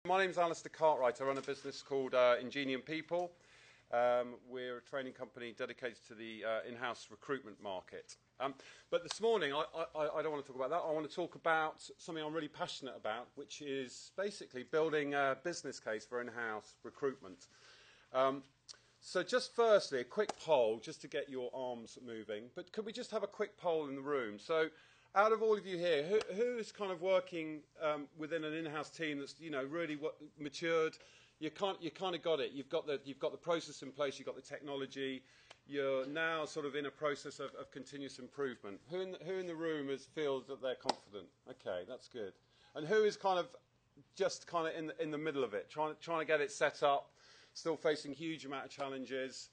My name's Alistair Cartwright. I run a business called Ingenium People. We're a training company dedicated to the in-house recruitment market. But this morning, I don't want to talk about that. I want to talk about something I'm really passionate about, which is basically building a business case for in-house recruitment. So just firstly, a quick poll, just to get your arms moving. But could we just have a quick poll in the room? So out of all of you here, who is kind of working within an in-house team that's, you know, really matured? You kind of got it. You've got the process in place. You've got the technology. You're now sort of in a process of continuous improvement. Who in the room feels that they're confident? Okay, that's good. And who is kind of just kind of in the middle of it, trying to get it set up, still facing huge amount of challenges?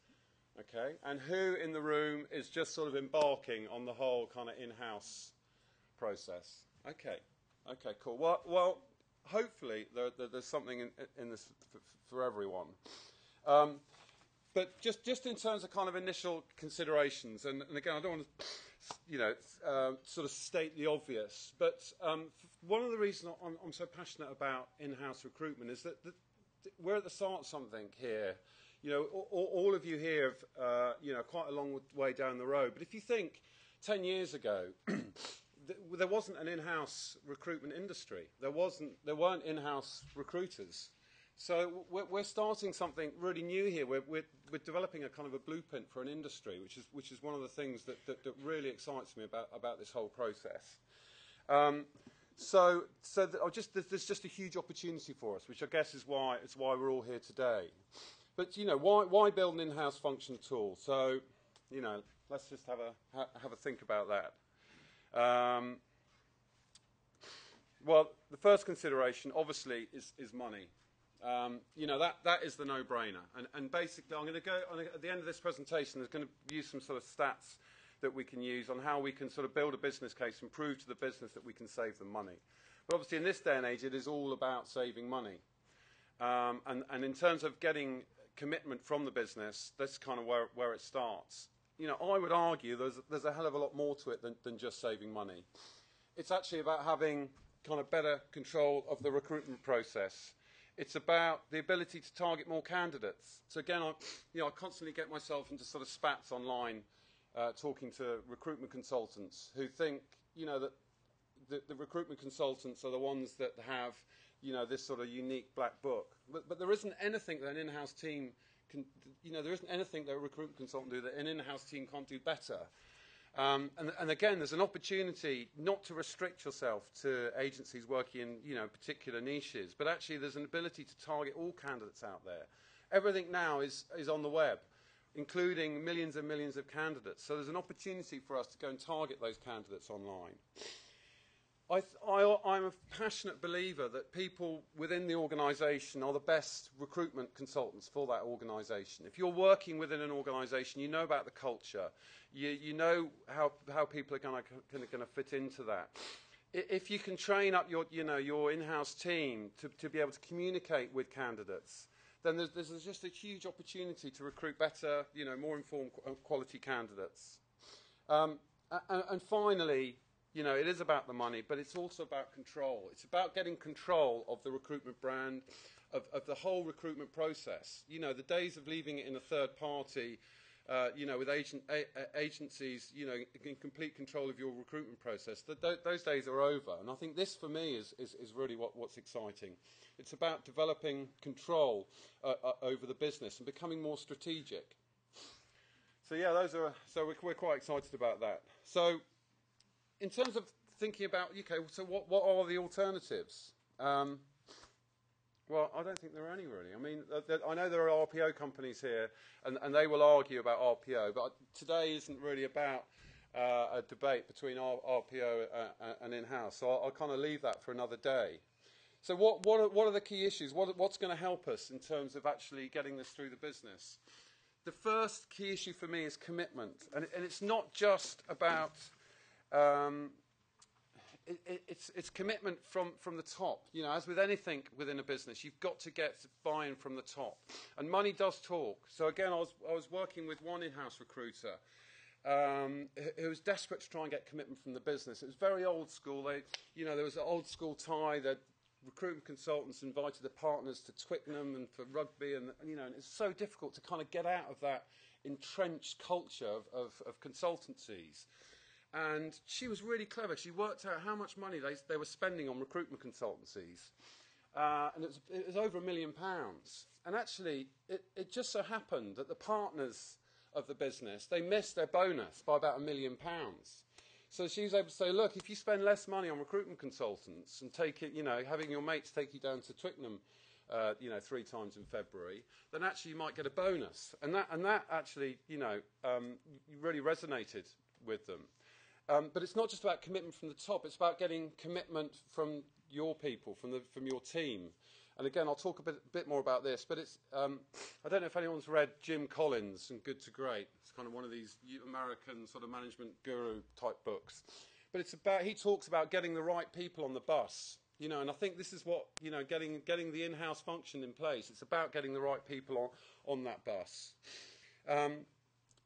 Okay, and who in the room is just sort of embarking on the whole kind of in-house process? Okay, cool. Well, hopefully there's something in this for everyone. But just in terms of kind of initial considerations, and again, I don't want to, sort of state the obvious, but one of the reasons I'm so passionate about in-house recruitment is that we're at the start of something here. You know, all of you here have, quite a long way down the road. But if you think 10 years ago, there wasn't an in-house recruitment industry. There weren't in-house recruiters. So we're starting something really new here. We're developing a kind of a blueprint for an industry, which is one of the things that really excites me about this whole process. So there's just a huge opportunity for us, which I guess is why we're all here today. But why build an in-house function tool? So let's just have a think about that. Well, the first consideration, obviously, is money. That is the no-brainer. And basically, I'm going to go, at the end of this presentation, there's going to use some sort of stats that we can use on how we can sort of build a business case and prove to the business that we can save them money. But obviously, in this day and age, it is all about saving money. And in terms of getting commitment from the business, that's kind of where it starts. I would argue there's a hell of a lot more to it than just saving money. It's actually about having kind of better control of the recruitment process. It's about the ability to target more candidates. So again, I constantly get myself into sort of spats online, talking to recruitment consultants who think, that the recruitment consultants are the ones that have, this sort of unique black book. But there isn't anything that an in-house team there isn't anything that a recruitment consultant do that an in-house team can't do better. And again, there's an opportunity not to restrict yourself to agencies working in, particular niches, but actually there's an ability to target all candidates out there. Everything now is on the web, including millions and millions of candidates. So there's an opportunity for us to go and target those candidates online. I'm a passionate believer that people within the organisation are the best recruitment consultants for that organisation. If you're working within an organisation, you know about the culture. You know how people are going to fit into that. If you can train up your in-house team to be able to communicate with candidates, then there's just a huge opportunity to recruit better, more informed quality candidates. And finally, it is about the money, but it's also about control. It's about getting control of the recruitment brand, of the whole recruitment process. The days of leaving it in a third party, with agencies, in complete control of your recruitment process, those days are over. And I think this, for me, is really what's exciting. It's about developing control over the business and becoming more strategic. So yeah, we're quite excited about that. So, in terms of thinking about, so what are the alternatives? Well, I don't think there are any, really. I mean, I know there are RPO companies here, and they will argue about RPO, but today isn't really about a debate between RPO and in-house, so I'll kind of leave that for another day. So what are the key issues? What's going to help us in terms of actually getting this through the business? The first key issue for me is commitment, and it's not just about... It's commitment from the top. As with anything within a business, you've got to get buy-in from the top. And money does talk. So again, I was working with one in-house recruiter who was desperate to try and get commitment from the business. It was very old school. There was an old school tie. They'd recruitment consultants invited the partners to Twickenham and for rugby, and and it's so difficult to kind of get out of that entrenched culture of consultancies. And she was really clever. She worked out how much money they were spending on recruitment consultancies. And it was over £1 million. And actually, it just so happened that the partners of the business, they missed their bonus by about £1 million. So she was able to say, look, if you spend less money on recruitment consultants and take it, having your mates take you down to Twickenham, 3 times in February, then actually you might get a bonus. And that actually, really resonated with them. But it's not just about commitment from the top, it's about getting commitment from your people, from your team. And again, I'll talk a bit more about this, but it's, I don't know if anyone's read Jim Collins and Good to Great. It's kind of one of these American sort of management guru type books. But it's about, he talks about getting the right people on the bus, and I think this is what, getting the in-house function in place. It's about getting the right people on that bus. And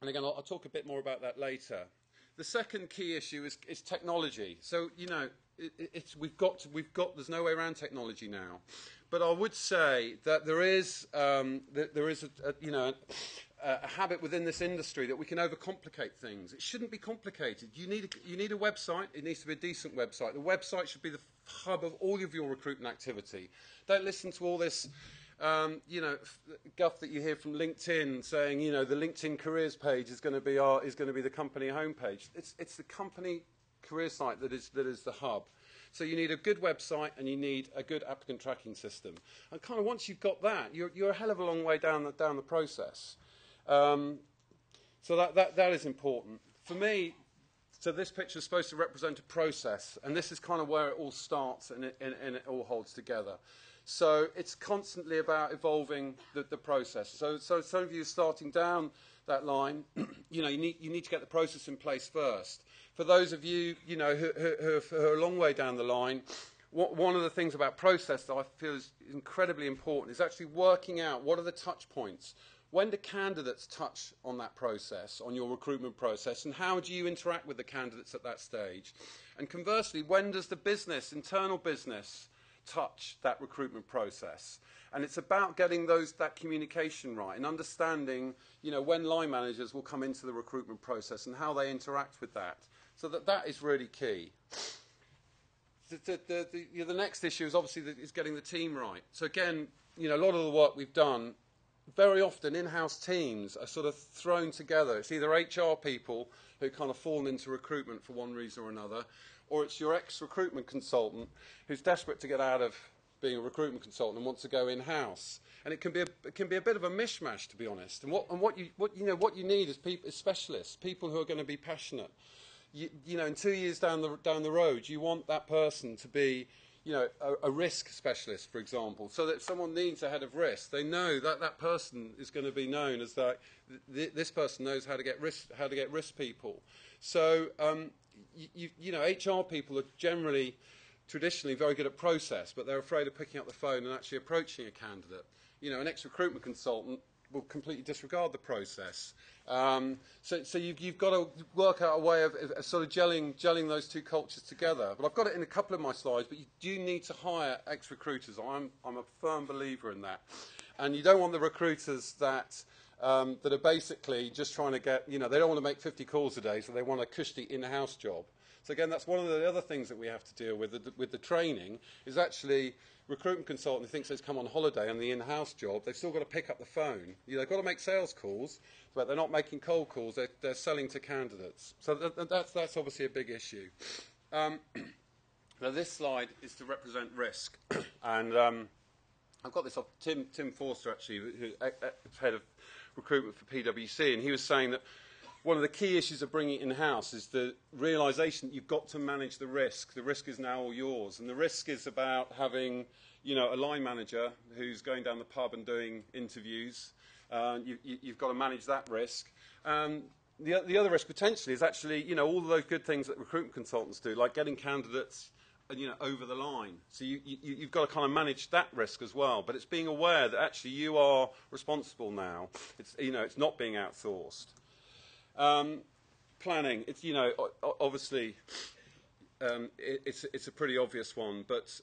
again, I'll talk a bit more about that later. The second key issue is technology. So, there's no way around technology now. But I would say that there is a habit within this industry that we can overcomplicate things. It shouldn't be complicated. You need a website. It needs to be a decent website. The website should be the hub of all of your recruitment activity. Don't listen to all this guff that you hear from LinkedIn saying, the LinkedIn careers page is going to be the company homepage. It's the company career site that is the hub. So you need a good website and you need a good applicant tracking system. And kind of once you've got that, you're a hell of a long way down the process. So that is important for me. So this picture is supposed to represent a process, and this is kind of where it all starts and it all holds together. So it's constantly about evolving the process. So some of you are starting down that line. You need to get the process in place first. For those of you who are a long way down the line, one of the things about process that I feel is incredibly important is actually working out what are the touch points. When do candidates touch on that process, on your recruitment process, and how do you interact with the candidates at that stage? And conversely, when does the internal business, touch that recruitment process? And it's about getting that communication right and understanding, when line managers will come into the recruitment process and how they interact with that. So that is really key. The next issue is obviously is getting the team right. So again, a lot of the work we've done, very often in-house teams are sort of thrown together. It's either HR people who kind of fallen into recruitment for one reason or another, or it's your ex-recruitment consultant who's desperate to get out of being a recruitment consultant and wants to go in-house. And it can be a bit of a mishmash, to be honest. And what you need is specialists, people who are going to be passionate. In 2 years down the road, you want that person to be, a risk specialist, for example, so that if someone needs a head of risk, they know that person is going to be known as that. This person knows how to get risk people. So, HR people are traditionally very good at process, but they're afraid of picking up the phone and actually approaching a candidate. An ex-recruitment consultant will completely disregard the process. So you've got to work out a way of sort of gelling those two cultures together. But I've got it in a couple of my slides, but you do need to hire ex-recruiters. I'm a firm believer in that. And you don't want the recruiters that are basically just trying to get, they don't want to make 50 calls a day, so they want a cushy in-house job. So again, that's one of the other things that we have to deal with the training, is actually recruitment consultant who thinks they've come on holiday on the in-house job, they've still got to pick up the phone. They've got to make sales calls, but they're not making cold calls, they're selling to candidates. So that's obviously a big issue. Now this slide is to represent risk. And I've got this off Tim Forster, actually, who's head of recruitment for PwC, and he was saying that one of the key issues of bringing it in-house is the realisation that you've got to manage the risk. The risk is now all yours. And the risk is about having, a line manager who's going down the pub and doing interviews. You've got to manage that risk. The other risk potentially is actually, all of those good things that recruitment consultants do, like getting candidates, over the line. So you've got to kind of manage that risk as well. But it's being aware that actually you are responsible now. It's not being outsourced. Planning, it's obviously it's a pretty obvious one, but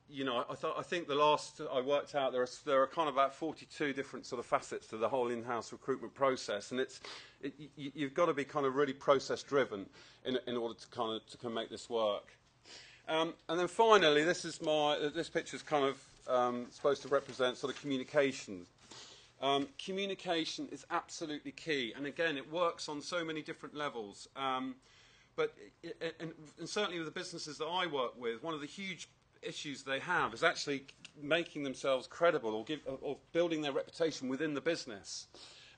you know, I think the last I worked out, there are kind of about 42 different sort of facets to the whole in-house recruitment process, and you've got to be kind of really process-driven in order to kind of make this work. And then finally, this picture is kind of supposed to represent sort of communication. Communication is absolutely key, and again, it works on so many different levels. But certainly with the businesses that I work with, one of the huge issues they have is actually making themselves credible or building their reputation within the business.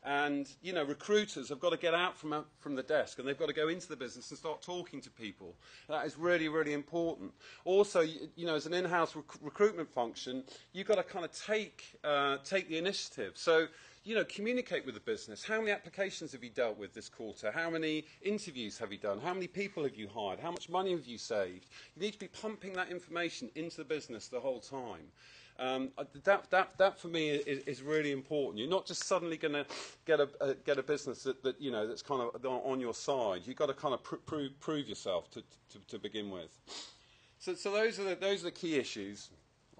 And, you know, recruiters have got to get out from the desk, and they've got to go into the business and start talking to people. That is really, really important. Also, you know, as an in-house recruitment function, you've got to kind of take the initiative. So, you know, communicate with the business. How many applications have you dealt with this quarter? How many interviews have you done? How many people have you hired? How much money have you saved? You need to be pumping that information into the business the whole time. That for me is really important. You're not just suddenly going to get a business that you know that's kind of on your side. You've got to kind of prove yourself to begin with. So those are the key issues.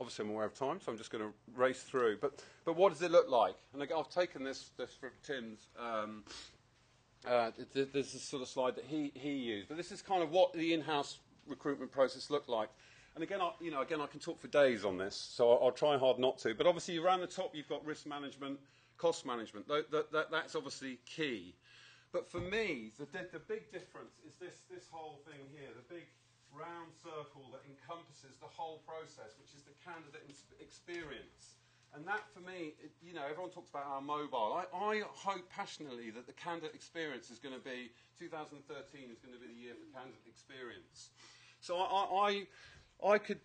Obviously, I'm aware of time, so I'm just going to race through. But what does it look like? And I've taken this from Tim's. There's a sort of slide that he used, but this is kind of what the in-house recruitment process looked like. And again, I can talk for days on this, so I'll try hard not to. But obviously, around the top, you've got risk management, cost management. That's obviously key. But for me, the big difference is this whole thing here, the big round circle that encompasses the whole process, which is the candidate experience. And that, for me, you know, everyone talks about our mobile. I hope passionately that the candidate experience is going to be, 2013 is going to be the year for candidate experience. So I could,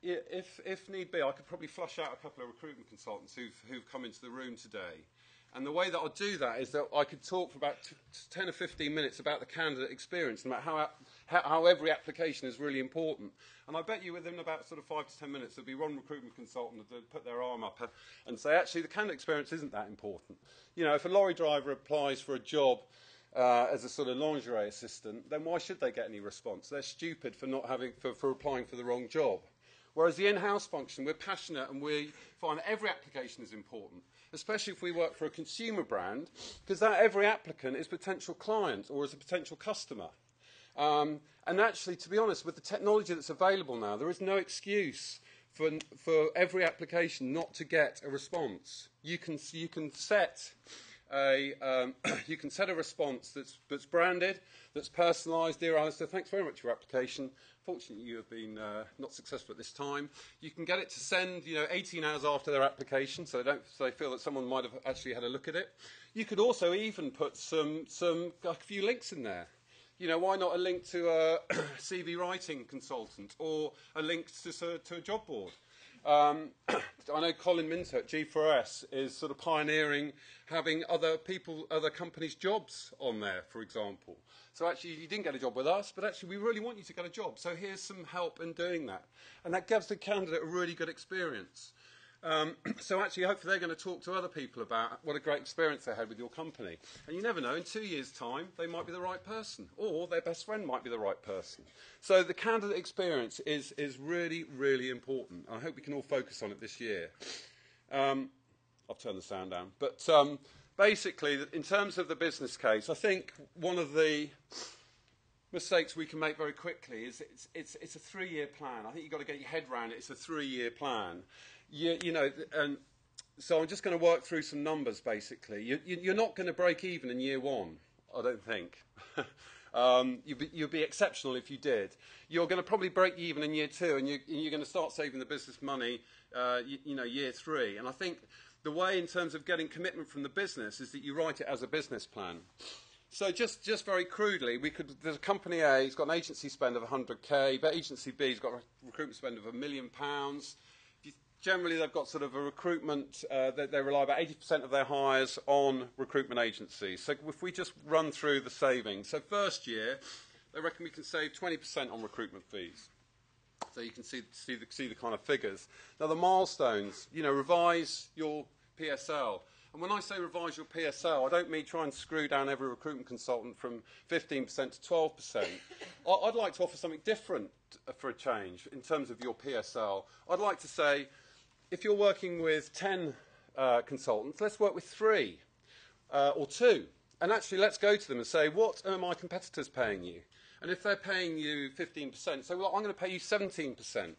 if need be, I could probably flush out a couple of recruitment consultants who've come into the room today. And the way that I'll do that is that I could talk for about 10 or 15 minutes about the candidate experience and about how every application is really important. And I bet you within about sort of 5 to 10 minutes there'll be one recruitment consultant that put their arm up and say, actually, the candidate experience isn't that important. You know, if a lorry driver applies for a job as a sort of lingerie assistant, then why should they get any response? They're stupid for applying for the wrong job. Whereas the in-house function, we're passionate and we find that every application is important, especially if we work for a consumer brand, because that every applicant is a potential client or is a potential customer. And actually, to be honest, with the technology that's available now, there is no excuse for every application not to get a response. You can set a response that's branded, that's personalised. Dear Alistair, thanks very much for your application. Fortunately, you have been not successful at this time. You can get it to send, 18 hours after their application, so they feel that someone might have actually had a look at it. You could also even put a few links in there. Why not a link to a CV writing consultant or a link to a job board? I know Colin Minter at G4S is sort of pioneering having other companies' jobs on there, for example. So actually, you didn't get a job with us, but actually, we really want you to get a job. So here's some help in doing that. And that gives the candidate a really good experience. So actually, hopefully, they're going to talk to other people about what a great experience they had with your company. And you never know, in 2 years' time, they might be the right person, or their best friend might be the right person. So the candidate experience is really, really important. I hope we can all focus on it this year. I'll turn the sound down. But basically, in terms of the business case, I think one of the mistakes we can make very quickly is it's a 3-year plan. I think you've got to get your head around it. It's a 3-year plan. And so I'm just going to work through some numbers, basically. You're not going to break even in year 1, I don't think. You'd be exceptional if you did. You're going to probably break even in year 2, and you're going to start saving the business money, year 3. And I think the way in terms of getting commitment from the business is that you write it as a business plan. So just very crudely, there's a company A, it's got an agency spend of 100k, but agency B's got a recruitment spend of £1 million. Generally, they've got sort of a recruitment, they rely about 80% of their hires on recruitment agencies. So if we just run through the savings. So first year, they reckon we can save 20% on recruitment fees. So you can see the kind of figures. Now the milestones, revise your PSL. And when I say revise your PSL, I don't mean try and screw down every recruitment consultant from 15% to 12%. I'd like to offer something different for a change in terms of your PSL. I'd like to say, if you're working with 10 consultants, let's work with 3 or 2. And actually, let's go to them and say, what are my competitors paying you? And if they're paying you 15%, say, well, I'm going to pay you 17%.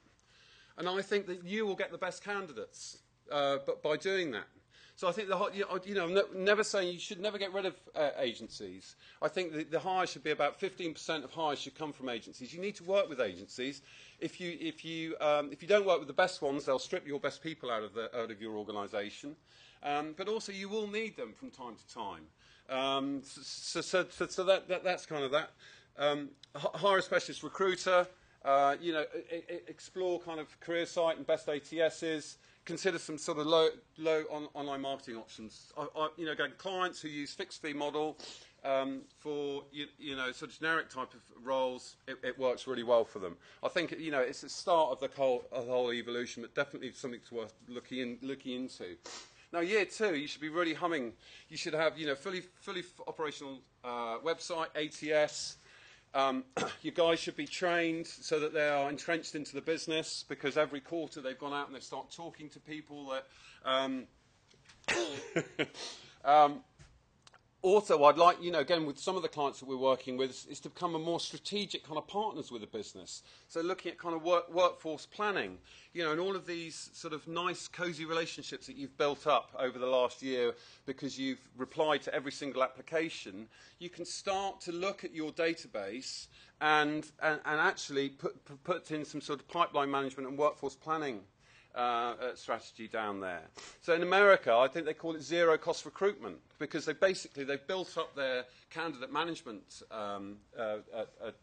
And I think that you will get the best candidates but by doing that. So I think, never saying you should never get rid of agencies. I think the hires should be about 15% of hires should come from agencies. You need to work with agencies. If you don't work with the best ones, they'll strip your best people out of your organisation. But also, you will need them from time to time. So that's kind of that. Hire a specialist recruiter. Explore kind of career site and best ATSs. Consider some sort of low online marketing options. Again, clients who use fixed fee model for sort of generic type of roles, it works really well for them. I think it's the start of the whole evolution, but definitely something to worth looking into. Now, year 2, you should be really humming. You should have fully operational website, ATS. Your guys should be trained so that they are entrenched into the business, because every quarter they've gone out and they start talking to people that also, I'd like, again, with some of the clients that we're working with, is to become a more strategic kind of partners with the business. So looking at kind of workforce planning, and all of these sort of nice, cosy relationships that you've built up over the last year because you've replied to every single application, you can start to look at your database and actually put in some sort of pipeline management and workforce planning strategy down there. So in America, I think they call it zero-cost recruitment, because they've built up their candidate management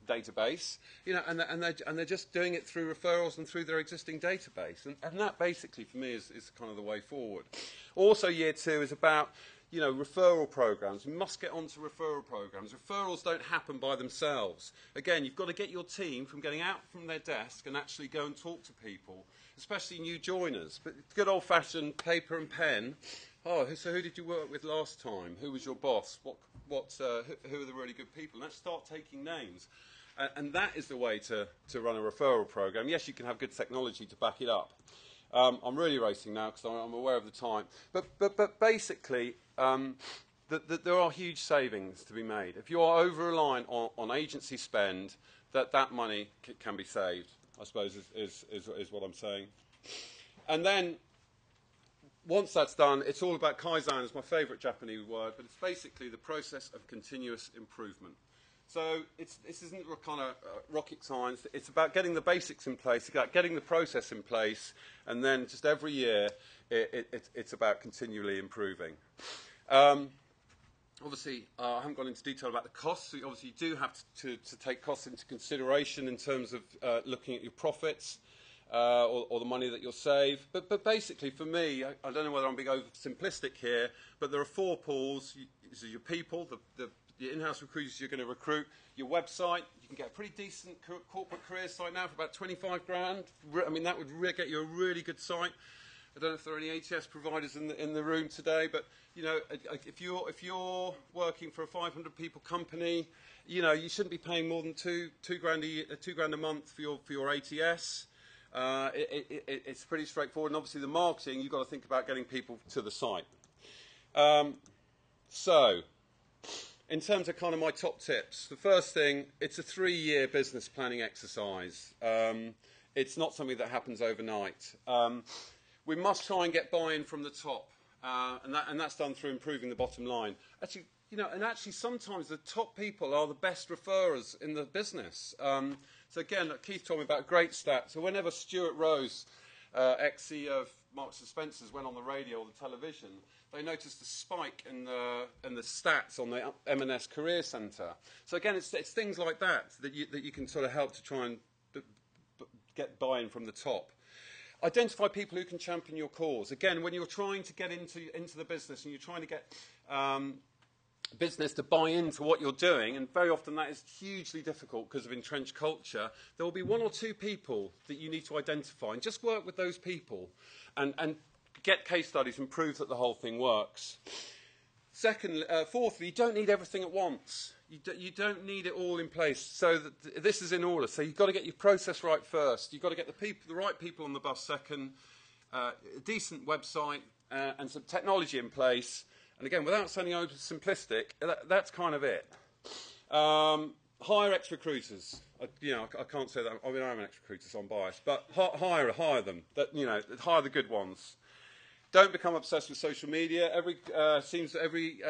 database, and they're just doing it through referrals and through their existing database, and that basically for me is kind of the way forward. Also, year 2 is about referral programs. We must get onto referral programs. Referrals don't happen by themselves. Again, you've got to get your team from getting out from their desk and actually go and talk to people, especially new joiners. But good old-fashioned paper and pen. Oh, so who did you work with last time? Who was your boss? Who are the really good people? Let's start taking names. And that is the way to run a referral program. Yes, you can have good technology to back it up. I'm really racing now because I'm aware of the time. But basically, there are huge savings to be made. If you are over-reliant on agency spend, that money can be saved, I suppose, is what I'm saying. And then, once that's done, it's all about Kaizen. It's my favourite Japanese word, but it's basically the process of continuous improvement. So this isn't kind of rocket science. It's about getting the basics in place, it's about getting the process in place, and then just every year it's about continually improving. Obviously, I haven't gone into detail about the costs. So obviously, you do have to take costs into consideration in terms of looking at your profits or the money that you'll save. But basically, for me, I don't know whether I'm being oversimplistic here, but there are 4 pools. So your people, your in-house recruiters you're going to recruit, your website. You can get a pretty decent corporate career site now for about 25 grand. I mean, that would get you a really good site. I don't know if there are any ATS providers in the room today, but if you're working for a 500 people company, you shouldn't be paying more than two grand a month for your ATS. It's pretty straightforward, and obviously the marketing, you've got to think about getting people to the site. So, in terms of kind of my top tips, the first thing, it's a 3-year business planning exercise. It's not something that happens overnight. We must try and get buy-in from the top, and that's done through improving the bottom line. Actually, sometimes the top people are the best referrers in the business. So again, Keith told me about a great stat. So whenever Stuart Rose, ex-CEO of Marks & Spencer's, went on the radio or the television, they noticed a spike in the stats on the M&S Career Centre. So again, it's things like that you can sort of help to try and get buy-in from the top. Identify people who can champion your cause. Again, when you're trying to get into the business and you're trying to get business to buy into what you're doing, and very often that is hugely difficult because of entrenched culture, there will be 1 or 2 people that you need to identify, and just work with those people and get case studies and prove that the whole thing works. Fourthly, you don't need everything at once. You don't need it all in place. So that this is in order. So you've got to get your process right first. You've got to get the right people on the bus second, a decent website, and some technology in place. And again, without sounding over simplistic, that's kind of it. Hire ex-recruiters. I can't say that. I mean, I'm an ex-recruiter, so I'm biased. But hire them. Hire the good ones. Don't become obsessed with social media. Seems that every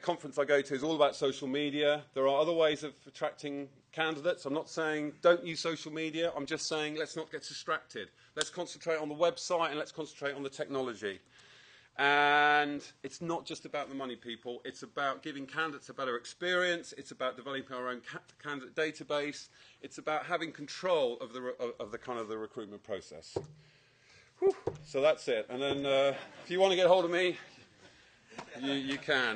conference I go to is all about social media. There are other ways of attracting candidates. I'm not saying don't use social media. I'm just saying let's not get distracted. Let's concentrate on the website and let's concentrate on the technology. And it's not just about the money, people. It's about giving candidates a better experience. It's about developing our own candidate database. It's about having control of the kind of the recruitment process. Whew. So that's it. And then if you want to get hold of me, you can.